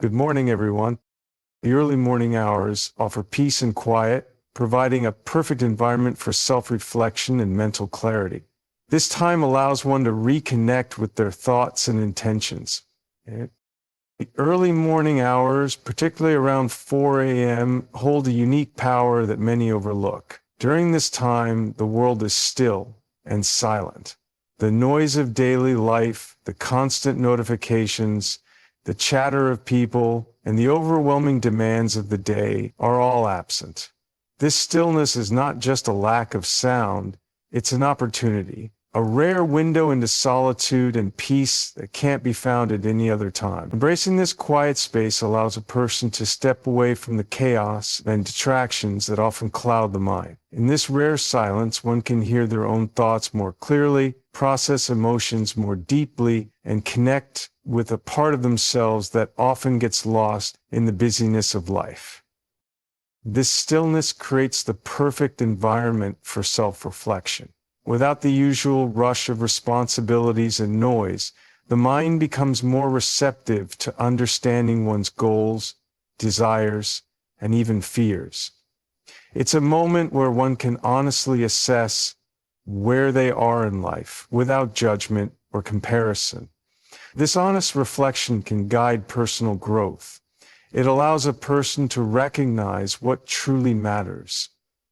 Good morning, everyone. The early morning hours offer peace and quiet, providing a perfect environment for self-reflection and mental clarity. This time allows one to reconnect with their thoughts and intentions. The early morning hours, particularly around 4 a.m., hold a unique power that many overlook. During this time, the world is still and silent. The noise of daily life, the constant notifications, the chatter of people, and the overwhelming demands of the day are all absent. This stillness is not just a lack of sound, it's an opportunity, a rare window into solitude and peace that can't be found at any other time. Embracing this quiet space allows a person to step away from the chaos and distractions that often cloud the mind. In this rare silence, one can hear their own thoughts more clearly, process emotions more deeply, and connect with a part of themselves that often gets lost in the busyness of life. This stillness creates the perfect environment for self-reflection. Without the usual rush of responsibilities and noise, the mind becomes more receptive to understanding one's goals, desires, and even fears. It's a moment where one can honestly assess where they are in life without judgment or comparison. This honest reflection can guide personal growth. It allows a person to recognize what truly matters,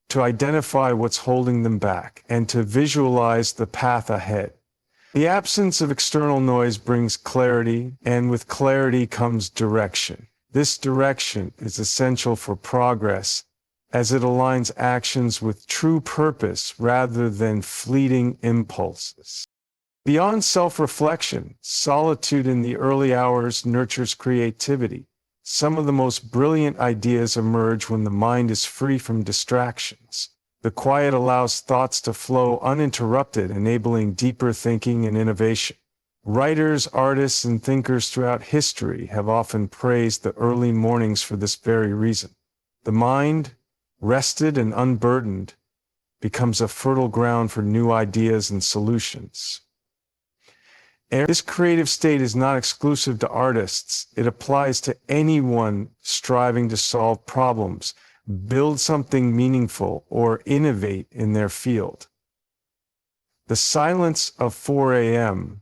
to identify what's holding them back, and to visualize the path ahead. The absence of external noise brings clarity, and with clarity comes direction. This direction is essential for progress, as it aligns actions with true purpose rather than fleeting impulses. Beyond self-reflection, solitude in the early hours nurtures creativity. Some of the most brilliant ideas emerge when the mind is free from distractions. The quiet allows thoughts to flow uninterrupted, enabling deeper thinking and innovation. Writers, artists, and thinkers throughout history have often praised the early mornings for this very reason. The mind, rested and unburdened, becomes a fertile ground for new ideas and solutions. This creative state is not exclusive to artists. It applies to anyone striving to solve problems, build something meaningful, or innovate in their field. The silence of 4 a.m.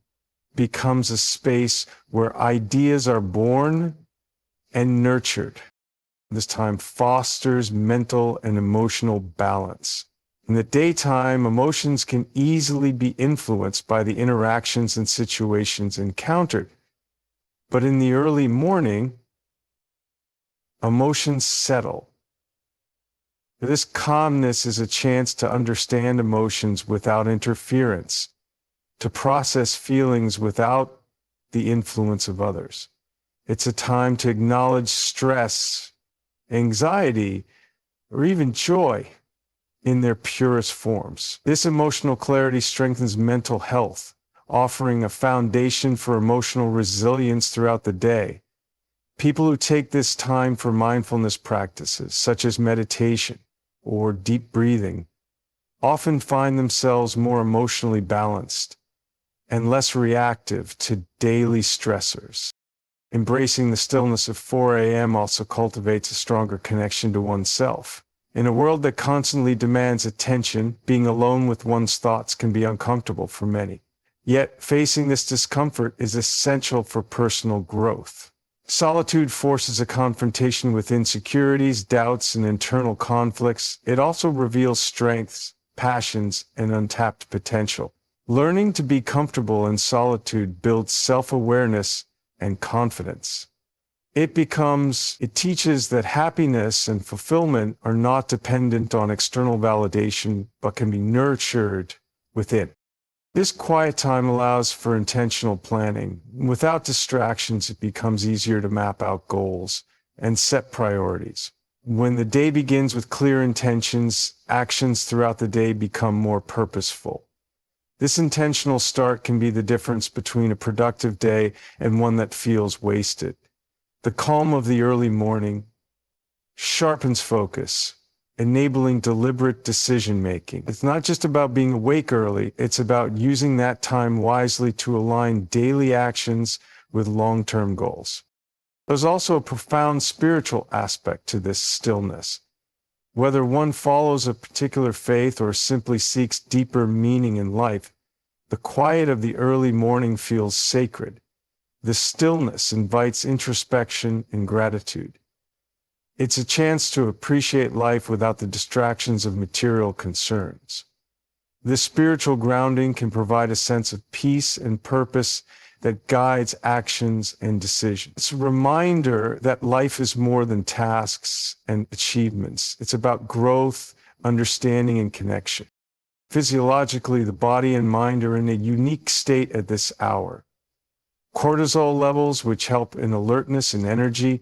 becomes a space where ideas are born and nurtured. This time fosters mental and emotional balance. In the daytime, emotions can easily be influenced by the interactions and situations encountered. But in the early morning, emotions settle. This calmness is a chance to understand emotions without interference, to process feelings without the influence of others. It's a time to acknowledge stress, anxiety, or even joy in their purest forms. This emotional clarity strengthens mental health, offering a foundation for emotional resilience throughout the day. People who take this time for mindfulness practices, such as meditation or deep breathing, often find themselves more emotionally balanced and less reactive to daily stressors. Embracing the stillness of 4 a.m. also cultivates a stronger connection to oneself. In a world that constantly demands attention, being alone with one's thoughts can be uncomfortable for many. Yet, facing this discomfort is essential for personal growth. Solitude forces a confrontation with insecurities, doubts, and internal conflicts. It also reveals strengths, passions, and untapped potential. Learning to be comfortable in solitude builds self-awareness and confidence. It teaches that happiness and fulfillment are not dependent on external validation, but can be nurtured within. This quiet time allows for intentional planning. Without distractions, it becomes easier to map out goals and set priorities. When the day begins with clear intentions, actions throughout the day become more purposeful. This intentional start can be the difference between a productive day and one that feels wasted. The calm of the early morning sharpens focus, enabling deliberate decision-making. It's not just about being awake early, it's about using that time wisely to align daily actions with long-term goals. There's also a profound spiritual aspect to this stillness. Whether one follows a particular faith or simply seeks deeper meaning in life, the quiet of the early morning feels sacred. The stillness invites introspection and gratitude. It's a chance to appreciate life without the distractions of material concerns. This spiritual grounding can provide a sense of peace and purpose that guides actions and decisions. It's a reminder that life is more than tasks and achievements. It's about growth, understanding, and connection. Physiologically, the body and mind are in a unique state at this hour. Cortisol levels, which help in alertness and energy,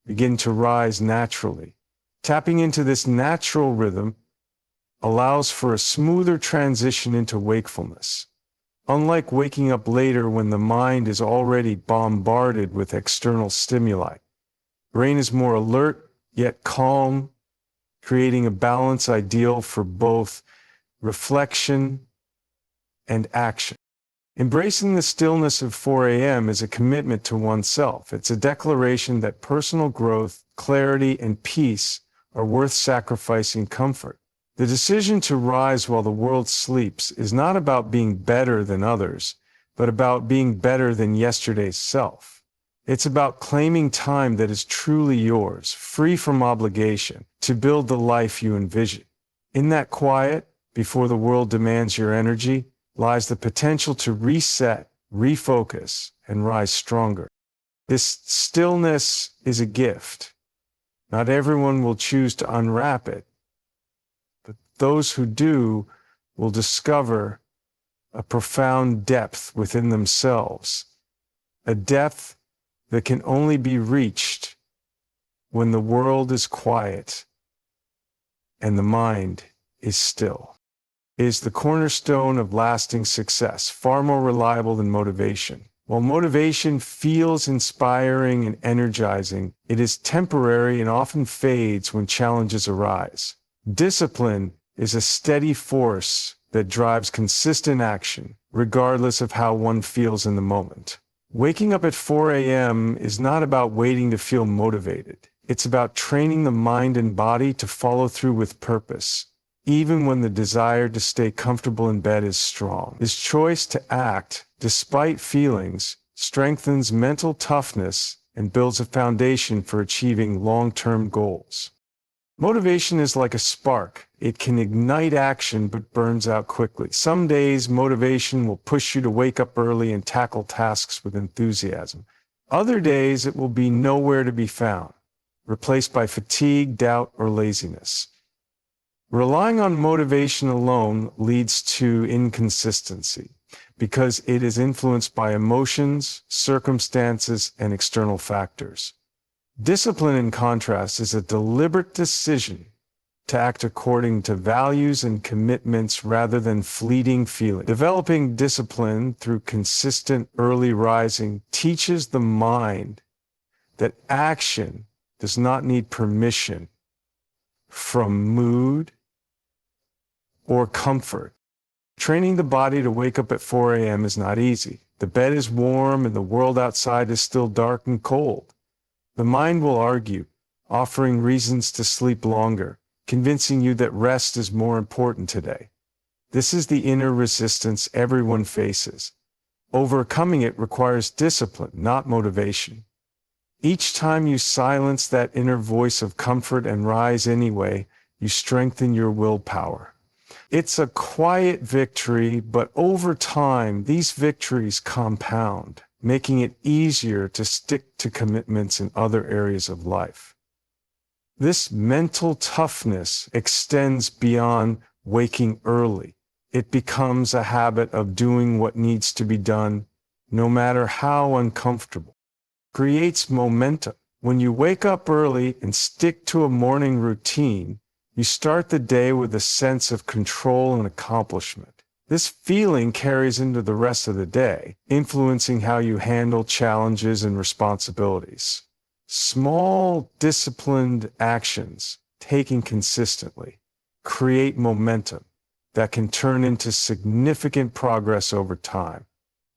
begin to rise naturally. Tapping into this natural rhythm allows for a smoother transition into wakefulness. Unlike waking up later when the mind is already bombarded with external stimuli, brain is more alert yet calm, creating a balance ideal for both reflection and action. Embracing the stillness of 4 a.m. is a commitment to oneself. It's a declaration that personal growth, clarity, and peace are worth sacrificing comfort. The decision to rise while the world sleeps is not about being better than others, but about being better than yesterday's self. It's about claiming time that is truly yours, free from obligation, to build the life you envision. In that quiet, before the world demands your energy, lies the potential to reset, refocus, and rise stronger. This stillness is a gift. Not everyone will choose to unwrap it, but those who do will discover a profound depth within themselves, a depth that can only be reached when the world is quiet and the mind is still. It is the cornerstone of lasting success, far more reliable than motivation. While motivation feels inspiring and energizing, it is temporary and often fades when challenges arise. Discipline is a steady force that drives consistent action, regardless of how one feels in the moment. Waking up at 4 a.m. is not about waiting to feel motivated. It's about training the mind and body to follow through with purpose, even when the desire to stay comfortable in bed is strong. This choice to act, despite feelings, strengthens mental toughness and builds a foundation for achieving long-term goals. Motivation is like a spark. It can ignite action but burns out quickly. Some days, motivation will push you to wake up early and tackle tasks with enthusiasm. Other days, it will be nowhere to be found, replaced by fatigue, doubt, or laziness. Relying on motivation alone leads to inconsistency because it is influenced by emotions, circumstances, and external factors. Discipline, in contrast, is a deliberate decision to act according to values and commitments rather than fleeting feelings. Developing discipline through consistent early rising teaches the mind that action does not need permission from mood or comfort. Training the body to wake up at 4 a.m. is not easy. The bed is warm and the world outside is still dark and cold. The mind will argue, offering reasons to sleep longer, convincing you that rest is more important today. This is the inner resistance everyone faces. Overcoming it requires discipline, not motivation. Each time you silence that inner voice of comfort and rise anyway, you strengthen your willpower. It's a quiet victory, but over time, these victories compound, making it easier to stick to commitments in other areas of life. This mental toughness extends beyond waking early. It becomes a habit of doing what needs to be done, no matter how uncomfortable. It creates momentum. When you wake up early and stick to a morning routine, you start the day with a sense of control and accomplishment. This feeling carries into the rest of the day, influencing how you handle challenges and responsibilities. Small, disciplined actions, taken consistently, create momentum that can turn into significant progress over time.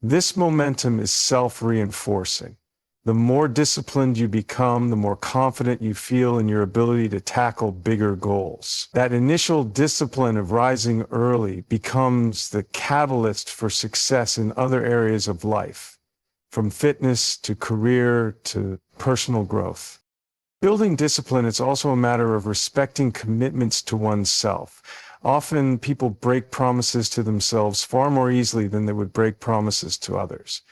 This momentum is self-reinforcing. The more disciplined you become, the more confident you feel in your ability to tackle bigger goals. That initial discipline of rising early becomes the catalyst for success in other areas of life, from fitness to career to personal growth. Building discipline is also a matter of respecting commitments to oneself. Often people break promises to themselves far more easily than they would break promises to others.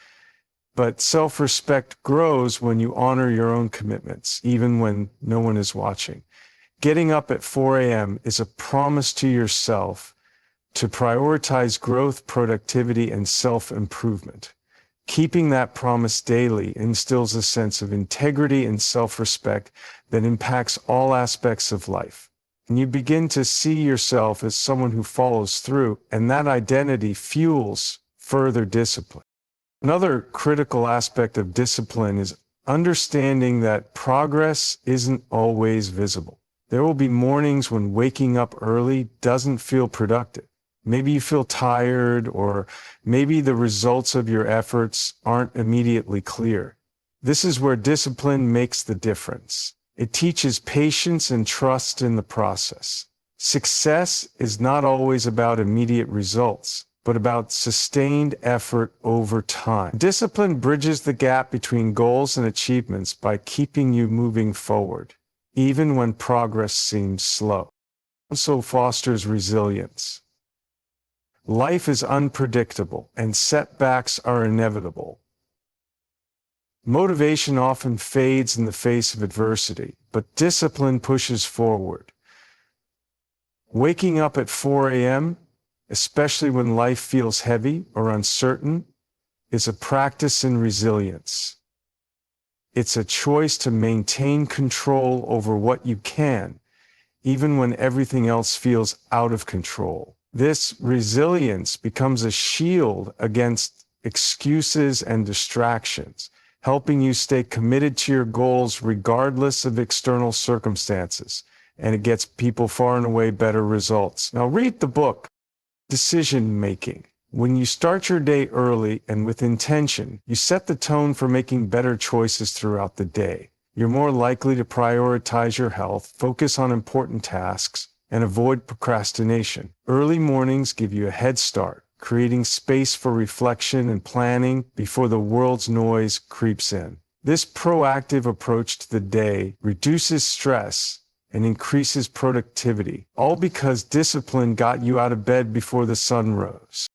But self-respect grows when you honor your own commitments, even when no one is watching. Getting up at 4 a.m. is a promise to yourself to prioritize growth, productivity, and self-improvement. Keeping that promise daily instills a sense of integrity and self-respect that impacts all aspects of life. And you begin to see yourself as someone who follows through, and that identity fuels further discipline. Another critical aspect of discipline is understanding that progress isn't always visible. There will be mornings when waking up early doesn't feel productive. Maybe you feel tired, or maybe the results of your efforts aren't immediately clear. This is where discipline makes the difference. It teaches patience and trust in the process. Success is not always about immediate results, but about sustained effort over time. Discipline bridges the gap between goals and achievements by keeping you moving forward, even when progress seems slow. It also fosters resilience. Life is unpredictable, and setbacks are inevitable. Motivation often fades in the face of adversity, but discipline pushes forward. Waking up at 4 a.m., especially when life feels heavy or uncertain, is a practice in resilience. It's a choice to maintain control over what you can, even when everything else feels out of control. This resilience becomes a shield against excuses and distractions, helping you stay committed to your goals regardless of external circumstances, and it gets people far and away better results. Now read the book, Decision Making. When you start your day early and with intention, you set the tone for making better choices throughout the day. You're more likely to prioritize your health, focus on important tasks, and avoid procrastination. Early mornings give you a head start, creating space for reflection and planning before the world's noise creeps in. This proactive approach to the day reduces stress and increases productivity, all because discipline got you out of bed before the sun rose.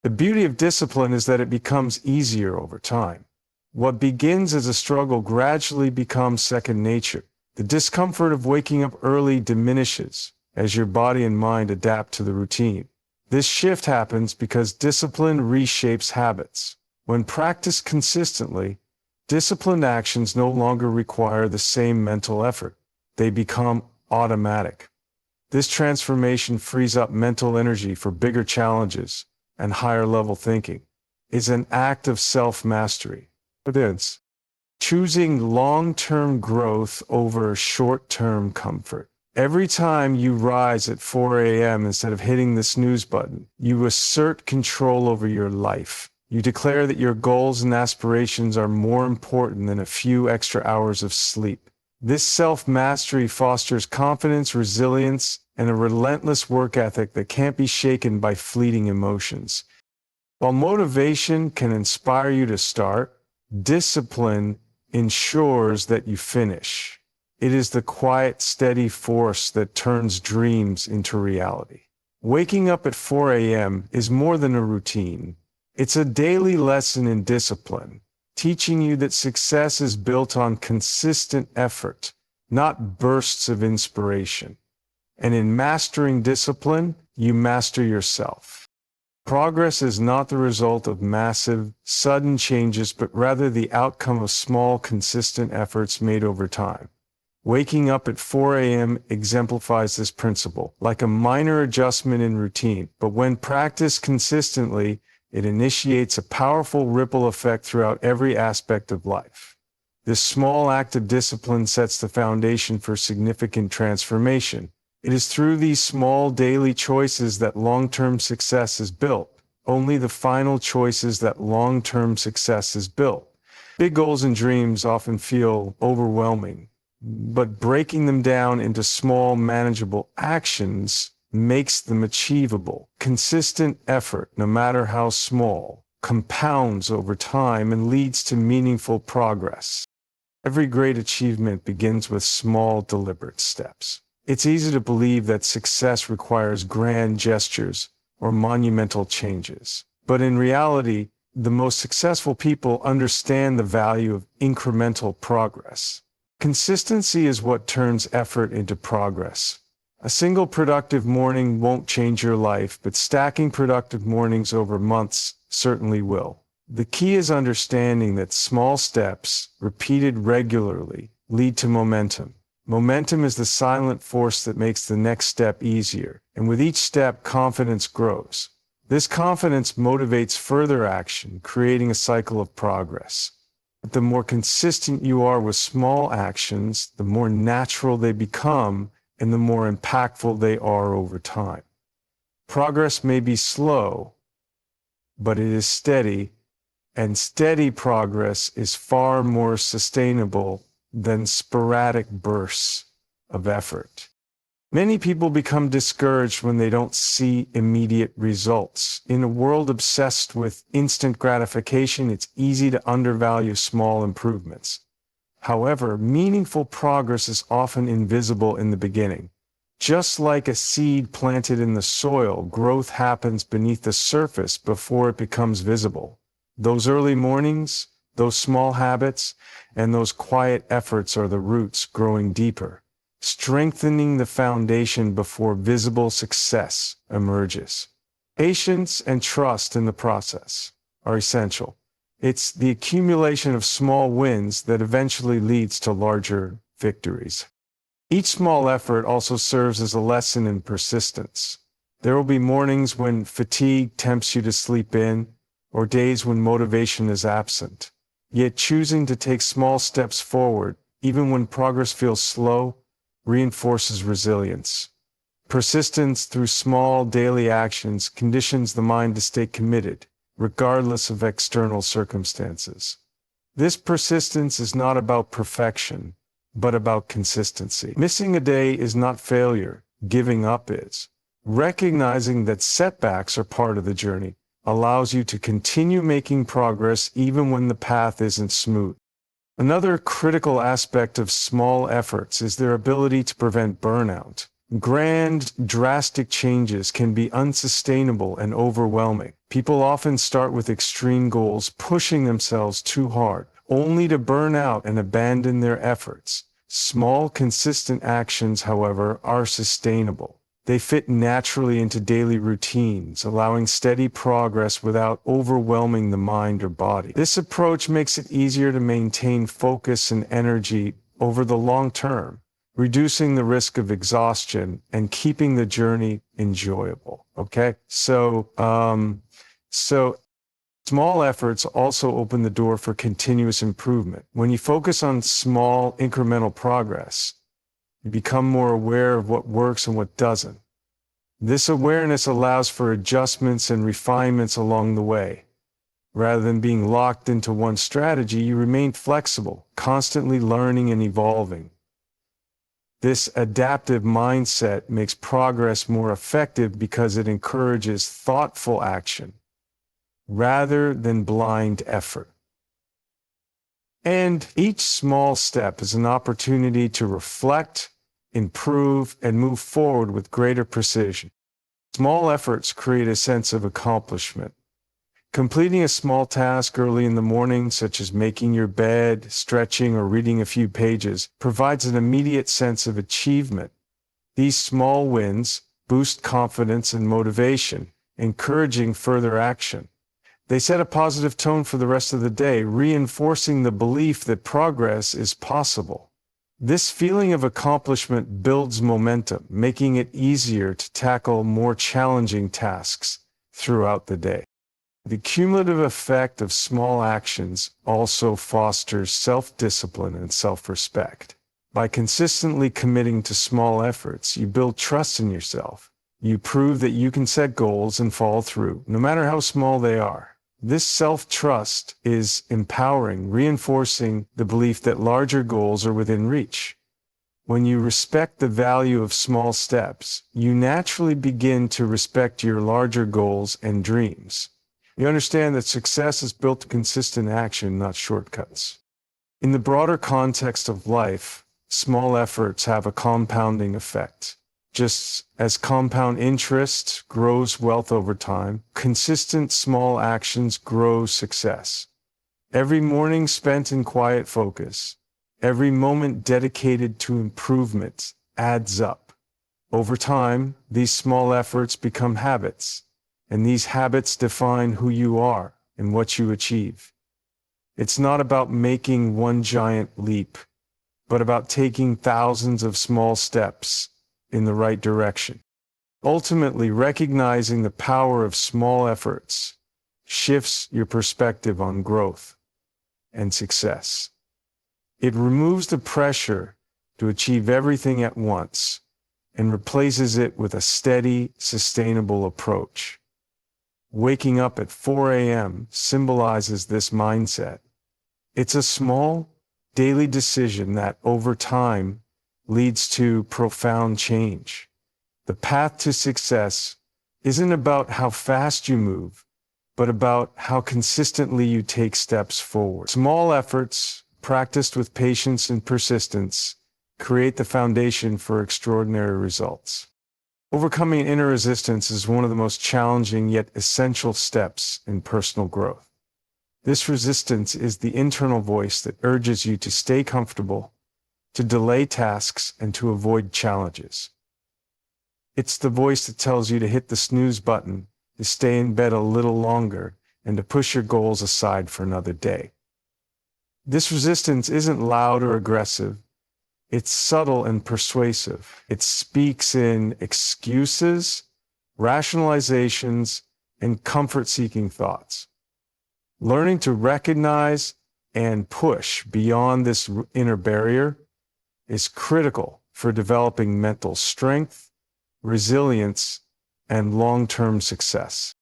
The beauty of discipline is that it becomes easier over time. What begins as a struggle gradually becomes second nature. The discomfort of waking up early diminishes as your body and mind adapt to the routine. This shift happens because discipline reshapes habits. When practiced consistently, disciplined actions no longer require the same mental effort. They become automatic. This transformation frees up mental energy for bigger challenges and higher level thinking. It's an act of self-mastery. It is choosing long-term growth over short-term comfort. Every time you rise at 4 a.m. instead of hitting the snooze button, you assert control over your life. You declare that your goals and aspirations are more important than a few extra hours of sleep. This self-mastery fosters confidence, resilience, and a relentless work ethic that can't be shaken by fleeting emotions. While motivation can inspire you to start, discipline ensures that you finish. It is the quiet, steady force that turns dreams into reality. Waking up at 4 a.m. is more than a routine. It's a daily lesson in discipline, teaching you that success is built on consistent effort, not bursts of inspiration. And in mastering discipline, you master yourself. Progress is not the result of massive, sudden changes, but rather the outcome of small, consistent efforts made over time. Waking up at 4 a.m. exemplifies this principle, like a minor adjustment in routine, but when practiced consistently, it initiates a powerful ripple effect throughout every aspect of life. This small act of discipline sets the foundation for significant transformation. It is through these small daily choices that long-term success is built. Only the final choices that long-term success is built. Big goals and dreams often feel overwhelming, but breaking them down into small, manageable actions makes them achievable. Consistent effort, no matter how small, compounds over time and leads to meaningful progress. Every great achievement begins with small, deliberate steps. It's easy to believe that success requires grand gestures or monumental changes. But in reality, the most successful people understand the value of incremental progress. Consistency is what turns effort into progress. A single productive morning won't change your life, but stacking productive mornings over months certainly will. The key is understanding that small steps, repeated regularly, lead to momentum. Momentum is the silent force that makes the next step easier, and with each step, confidence grows. This confidence motivates further action, creating a cycle of progress. But the more consistent you are with small actions, the more natural they become, and the more impactful they are over time. Progress may be slow, but it is steady, and steady progress is far more sustainable than sporadic bursts of effort. Many people become discouraged when they don't see immediate results. In a world obsessed with instant gratification, it's easy to undervalue small improvements. However, meaningful progress is often invisible in the beginning. Just like a seed planted in the soil, growth happens beneath the surface before it becomes visible. Those early mornings, those small habits, and those quiet efforts are the roots growing deeper, strengthening the foundation before visible success emerges. Patience and trust in the process are essential. It's the accumulation of small wins that eventually leads to larger victories. Each small effort also serves as a lesson in persistence. There will be mornings when fatigue tempts you to sleep in, or days when motivation is absent. Yet choosing to take small steps forward, even when progress feels slow, reinforces resilience. Persistence through small daily actions conditions the mind to stay committed, regardless of external circumstances. This persistence is not about perfection, but about consistency. Missing a day is not failure, giving up is. Recognizing that setbacks are part of the journey allows you to continue making progress even when the path isn't smooth. Another critical aspect of small efforts is their ability to prevent burnout. Grand, drastic changes can be unsustainable and overwhelming. People often start with extreme goals, pushing themselves too hard, only to burn out and abandon their efforts. Small, consistent actions, however, are sustainable. They fit naturally into daily routines, allowing steady progress without overwhelming the mind or body. This approach makes it easier to maintain focus and energy over the long term, reducing the risk of exhaustion and keeping the journey enjoyable. Okay? So small efforts also open the door for continuous improvement. When you focus on small, incremental progress, you become more aware of what works and what doesn't. This awareness allows for adjustments and refinements along the way. Rather than being locked into one strategy, you remain flexible, constantly learning and evolving. This adaptive mindset makes progress more effective because it encourages thoughtful action rather than blind effort. And each small step is an opportunity to reflect, improve, and move forward with greater precision. Small efforts create a sense of accomplishment. Completing a small task early in the morning, such as making your bed, stretching, or reading a few pages, provides an immediate sense of achievement. These small wins boost confidence and motivation, encouraging further action. They set a positive tone for the rest of the day, reinforcing the belief that progress is possible. This feeling of accomplishment builds momentum, making it easier to tackle more challenging tasks throughout the day. The cumulative effect of small actions also fosters self-discipline and self-respect. By consistently committing to small efforts, you build trust in yourself. You prove that you can set goals and follow through, no matter how small they are. This self-trust is empowering, reinforcing the belief that larger goals are within reach. When you respect the value of small steps, you naturally begin to respect your larger goals and dreams. You understand that success is built on consistent action, not shortcuts. In the broader context of life, small efforts have a compounding effect. Just as compound interest grows wealth over time, consistent small actions grow success. Every morning spent in quiet focus, every moment dedicated to improvement adds up. Over time, these small efforts become habits, and these habits define who you are and what you achieve. It's not about making one giant leap, but about taking thousands of small steps in the right direction. Ultimately, recognizing the power of small efforts shifts your perspective on growth and success. It removes the pressure to achieve everything at once and replaces it with a steady, sustainable approach. Waking up at 4 a.m. symbolizes this mindset. It's a small, daily decision that, over time, leads to profound change. The path to success isn't about how fast you move, but about how consistently you take steps forward. Small efforts, practiced with patience and persistence, create the foundation for extraordinary results. Overcoming inner resistance is one of the most challenging yet essential steps in personal growth. This resistance is the internal voice that urges you to stay comfortable, to delay tasks, and to avoid challenges. It's the voice that tells you to hit the snooze button, to stay in bed a little longer, and to push your goals aside for another day. This resistance isn't loud or aggressive. It's subtle and persuasive. It speaks in excuses, rationalizations, and comfort-seeking thoughts. Learning to recognize and push beyond this inner barrier is critical for developing mental strength, resilience, and long-term success.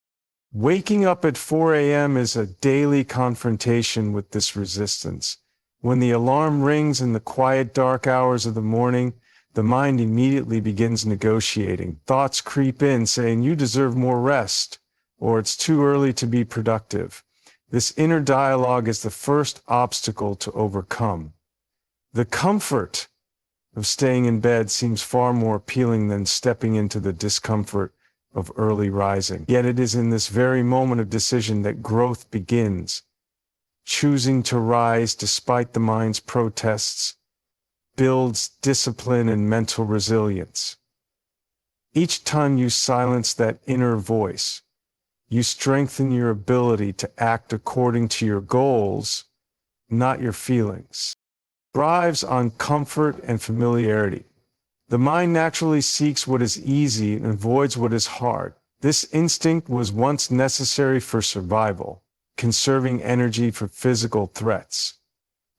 Waking up at 4 a.m. is a daily confrontation with this resistance. When the alarm rings in the quiet, dark hours of the morning, the mind immediately begins negotiating. Thoughts creep in saying you deserve more rest, or it's too early to be productive. This inner dialogue is the first obstacle to overcome. The comfort of staying in bed seems far more appealing than stepping into the discomfort of early rising. Yet it is in this very moment of decision that growth begins. Choosing to rise despite the mind's protests builds discipline and mental resilience. Each time you silence that inner voice, you strengthen your ability to act according to your goals, not your feelings. Thrives on comfort and familiarity. The mind naturally seeks what is easy and avoids what is hard. This instinct was once necessary for survival, conserving energy for physical threats.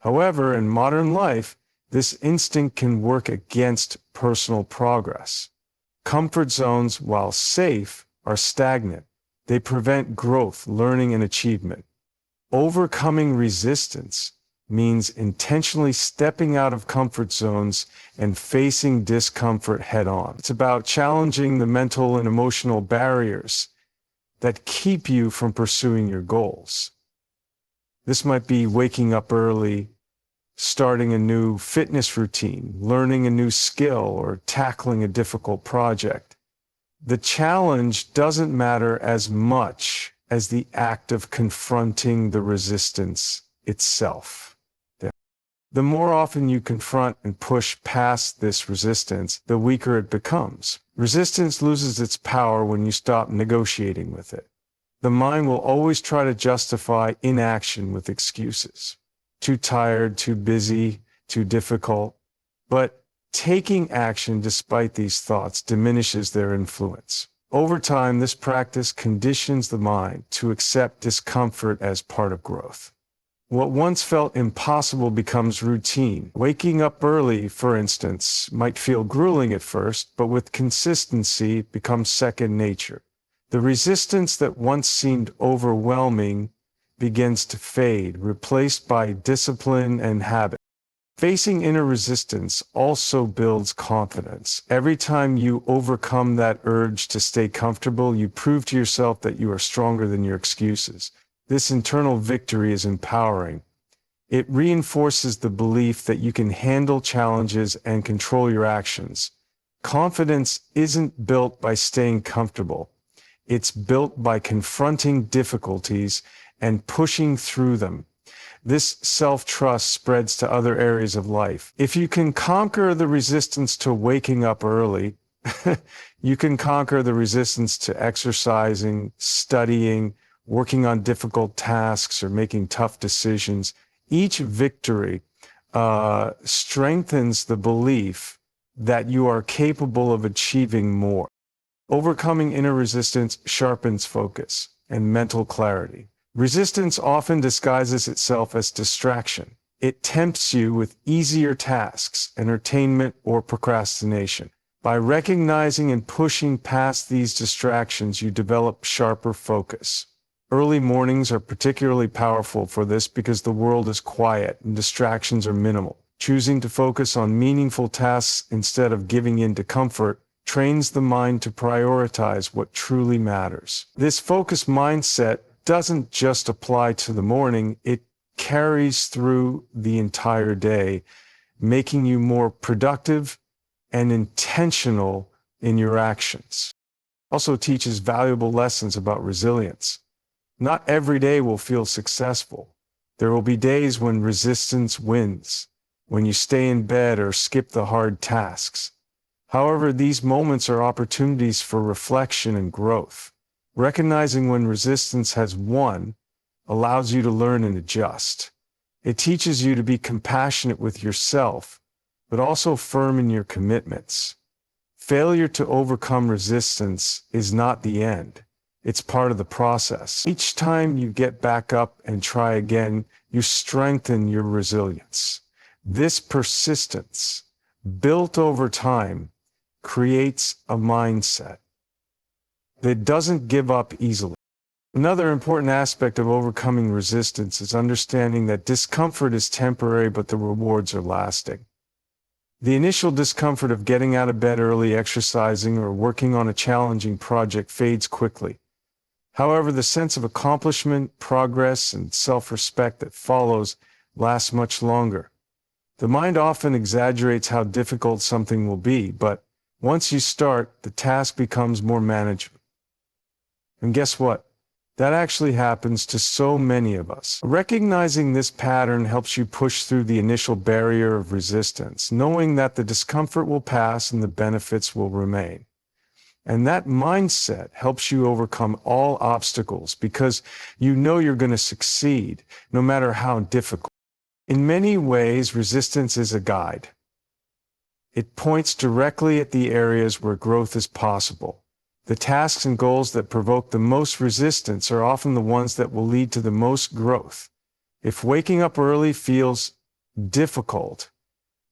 However, in modern life, this instinct can work against personal progress. Comfort zones, while safe, are stagnant. They prevent growth, learning, and achievement. Overcoming resistance means intentionally stepping out of comfort zones and facing discomfort head-on. It's about challenging the mental and emotional barriers that keep you from pursuing your goals. This might be waking up early, starting a new fitness routine, learning a new skill, or tackling a difficult project. The challenge doesn't matter as much as the act of confronting the resistance itself. The more often you confront and push past this resistance, the weaker it becomes. Resistance loses its power when you stop negotiating with it. The mind will always try to justify inaction with excuses. Too tired, too busy, too difficult. But taking action despite these thoughts diminishes their influence. Over time, this practice conditions the mind to accept discomfort as part of growth. What once felt impossible becomes routine. Waking up early, for instance, might feel grueling at first, but with consistency, it becomes second nature. The resistance that once seemed overwhelming begins to fade, replaced by discipline and habit. Facing inner resistance also builds confidence. Every time you overcome that urge to stay comfortable, you prove to yourself that you are stronger than your excuses. This internal victory is empowering. It reinforces the belief that you can handle challenges and control your actions. Confidence isn't built by staying comfortable. It's built by confronting difficulties and pushing through them. This self-trust spreads to other areas of life. If you can conquer the resistance to waking up early, you can conquer the resistance to exercising, studying, working on difficult tasks, or making tough decisions. Each victory strengthens the belief that you are capable of achieving more. Overcoming inner resistance sharpens focus and mental clarity. Resistance often disguises itself as distraction. It tempts you with easier tasks, entertainment, or procrastination. By recognizing and pushing past these distractions, you develop sharper focus. Early mornings are particularly powerful for this because the world is quiet and distractions are minimal. Choosing to focus on meaningful tasks instead of giving in to comfort trains the mind to prioritize what truly matters. This focused mindset doesn't just apply to the morning, it carries through the entire day, making you more productive and intentional in your actions. Also teaches valuable lessons about resilience. Not every day will feel successful. There will be days when resistance wins, when you stay in bed or skip the hard tasks. However, these moments are opportunities for reflection and growth. Recognizing when resistance has won allows you to learn and adjust. It teaches you to be compassionate with yourself, but also firm in your commitments. Failure to overcome resistance is not the end. It's part of the process. Each time you get back up and try again, you strengthen your resilience. This persistence, built over time, creates a mindset that doesn't give up easily. Another important aspect of overcoming resistance is understanding that discomfort is temporary, but the rewards are lasting. The initial discomfort of getting out of bed early, exercising, or working on a challenging project fades quickly. However, the sense of accomplishment, progress, and self-respect that follows lasts much longer. The mind often exaggerates how difficult something will be, but once you start, the task becomes more manageable. And guess what? That actually happens to so many of us. Recognizing this pattern helps you push through the initial barrier of resistance, knowing that the discomfort will pass and the benefits will remain. And that mindset helps you overcome all obstacles because you know you're going to succeed, no matter how difficult. In many ways, resistance is a guide. It points directly at the areas where growth is possible. The tasks and goals that provoke the most resistance are often the ones that will lead to the most growth. If waking up early feels difficult,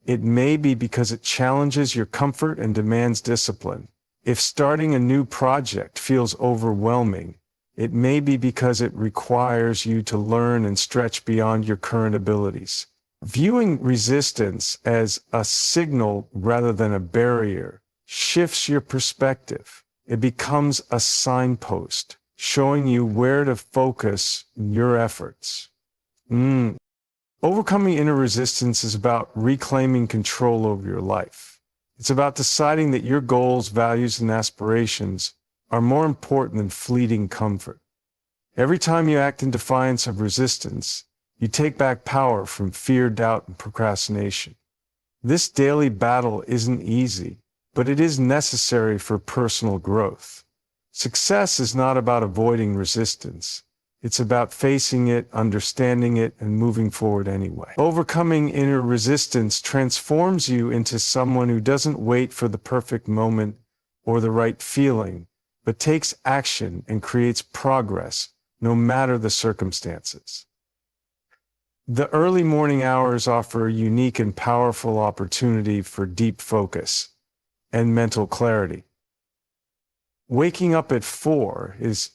it may be because it challenges your comfort and demands discipline. If starting a new project feels overwhelming, it may be because it requires you to learn and stretch beyond your current abilities. Viewing resistance as a signal rather than a barrier shifts your perspective. It becomes a signpost, showing you where to focus your efforts. Overcoming inner resistance is about reclaiming control over your life. It's about deciding that your goals, values, and aspirations are more important than fleeting comfort. Every time you act in defiance of resistance, you take back power from fear, doubt, and procrastination. This daily battle isn't easy, but it is necessary for personal growth. Success is not about avoiding resistance. It's about facing it, understanding it, and moving forward anyway. Overcoming inner resistance transforms you into someone who doesn't wait for the perfect moment or the right feeling, but takes action and creates progress, no matter the circumstances. The early morning hours offer a unique and powerful opportunity for deep focus and mental clarity. Waking up at 4 is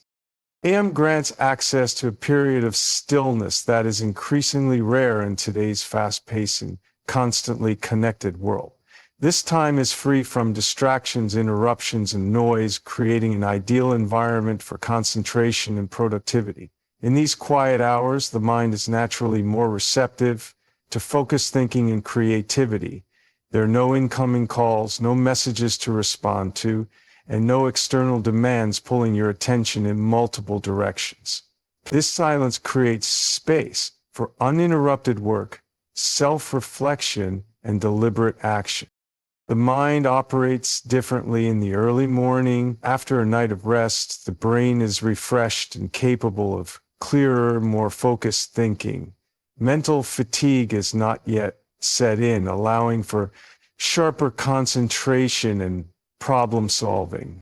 AM grants access to a period of stillness that is increasingly rare in today's fast-paced and constantly connected world. This time is free from distractions, interruptions, and noise, creating an ideal environment for concentration and productivity. In these quiet hours, the mind is naturally more receptive to focused thinking and creativity. There are no incoming calls, no messages to respond to, and no external demands pulling your attention in multiple directions. This silence creates space for uninterrupted work, self-reflection, and deliberate action. The mind operates differently in the early morning. After a night of rest, the brain is refreshed and capable of clearer, more focused thinking. Mental fatigue is not yet set in, allowing for sharper concentration and problem solving.